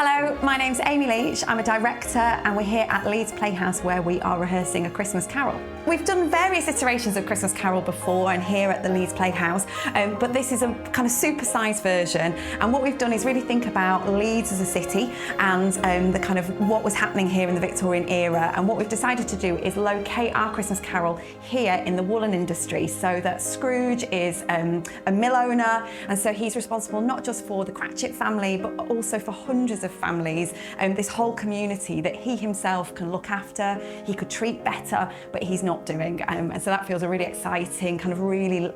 Hello, my name's Amy Leach. I'm a director and we're here at Leeds Playhouse where we are rehearsing A Christmas Carol. We've done various iterations of Christmas Carol before and here at the Leeds Playhouse, but this is a kind of super-sized version, and what we've done is really think about Leeds as a city and the kind of what was happening here in the Victorian era, and what we've decided to do is locate our Christmas Carol here in the woolen industry, so that Scrooge is a mill owner, and so he's responsible not just for the Cratchit family but also for hundreds of families and this whole community that he himself can look after, he could treat better, but he's not doing. And so that feels a really exciting, kind of really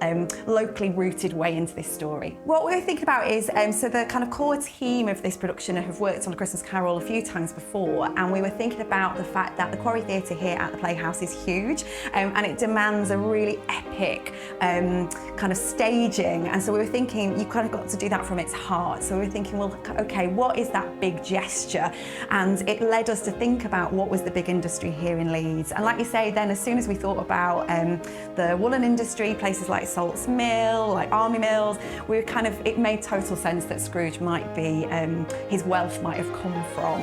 locally rooted way into this story. What we're thinking about is, so the kind of core team of this production have worked on A Christmas Carol a few times before, and we were thinking about the fact that the Quarry Theatre here at the Playhouse is huge, and it demands a really epic kind of staging, and so we were thinking you kind of got to do that from its heart. So we were thinking, well, okay, what is that big gesture? And it led us to think about what was the big industry here in Leeds. And like you say, then as soon as we thought about the woolen industry, places like Salts Mill, like Army Mills, we were kind of, it made total sense that Scrooge might be, his wealth might have come from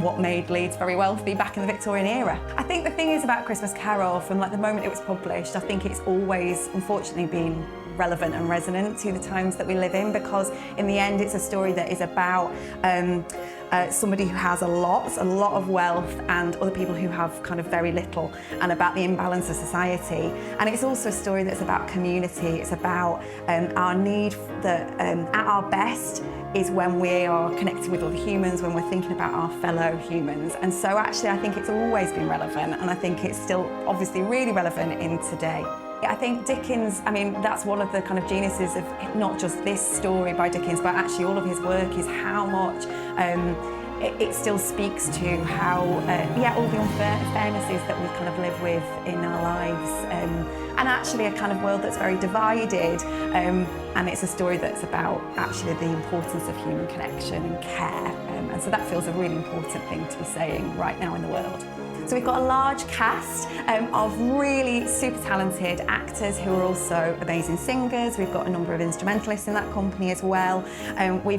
what made Leeds very wealthy back in the Victorian era. I think the thing is about Christmas Carol, from like the moment it was published, I think it's always, unfortunately, been relevant and resonant to the times that we live in, because in the end it's a story that is about somebody who has a lot of wealth and other people who have kind of very little, and about the imbalance of society. And it's also a story that's about community. It's about our need that at our best is when we are connected with other humans, when we're thinking about our fellow humans. And so actually I think it's always been relevant, and I think it's still obviously really relevant in today. I think Dickens, I mean, that's one of the kind of geniuses of not just this story by Dickens, but actually all of his work, is how much it still speaks to how, all the unfairnesses that we kind of live with in our lives, and actually a kind of world that's very divided, and it's a story that's about actually the importance of human connection and care, and so that feels a really important thing to be saying right now in the world. So we've got a large cast of really super talented actors who are also amazing singers. We've got a number of instrumentalists in that company as well. We're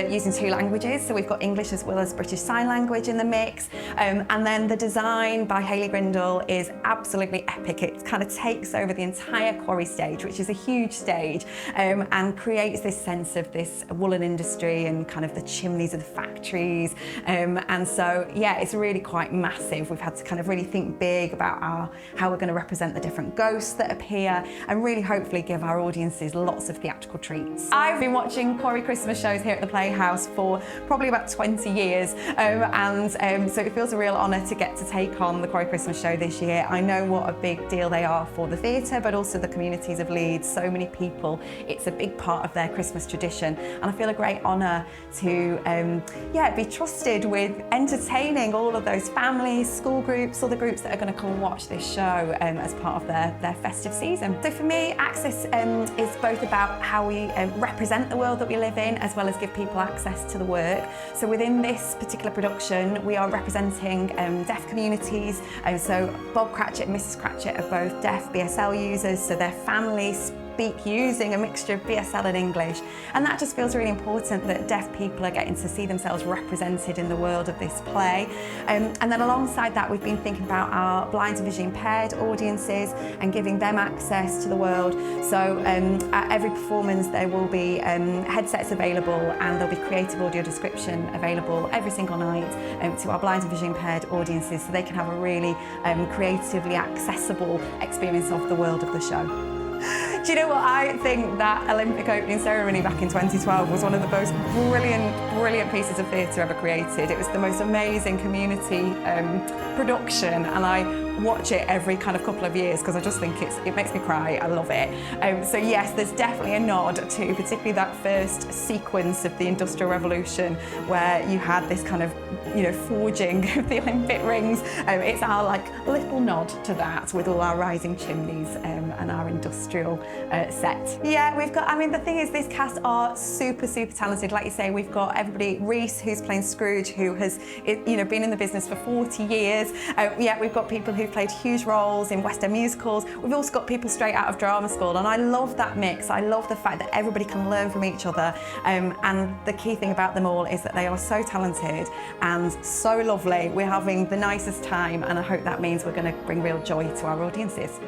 using 2 languages, so we've got English as well as British Sign Language in the mix. And then the design by Hayley Grindle is absolutely epic. It kind of takes over the entire quarry stage, which is a huge stage, and creates this sense of this woolen industry and kind of the chimneys of the factories. And so, yeah, it's really quite massive. We've had to kind of really think big about how we're going to represent the different ghosts that appear, and really hopefully give our audiences lots of theatrical treats. I've been watching quarry Christmas shows here at the Playhouse for probably about 20 years, so it feels a real honour to get to take on the quarry Christmas show this year. I know what a big deal they are for the theatre, but also the communities of Leeds. So many people, it's a big part of their Christmas tradition, and I feel a great honour to be trusted with entertaining all of those families, school groups, other groups that are going to come and watch this show as part of their festive season. So for me, Access is both about how we represent the world that we live in, as well as give people access to the work. So within this particular production, we are representing deaf communities. So Bob Cratchit and Mrs Cratchit are both deaf BSL users, so their families speak using a mixture of BSL and English, and that just feels really important that deaf people are getting to see themselves represented in the world of this play. And then alongside that, we've been thinking about our blind and visually impaired audiences and giving them access to the world. So at every performance there will be headsets available, and there'll be creative audio description available every single night to our blind and visually impaired audiences, so they can have a really creatively accessible experience of the world of the show. Do you know what? I think that Olympic opening ceremony back in 2012 was one of the most brilliant pieces of theatre ever created. It was the most amazing community production, and I watch it every kind of couple of years because I just think it makes me cry. I love it. So yes, there's definitely a nod to particularly that first sequence of the Industrial Revolution where you had this kind of, forging of the Olympic rings. It's our like little nod to that, with all our rising chimneys and our industrial set. Yeah, we've got, the thing is, this cast are super talented. Like you say, we've got everybody, Reese, who's playing Scrooge, who has, been in the business for 40 years. We've got people who who've played huge roles in West End musicals. We've also got people straight out of drama school, and I love that mix. I love the fact that everybody can learn from each other, and the key thing about them all is that they are so talented and so lovely. We're having the nicest time, and I hope that means we're going to bring real joy to our audiences.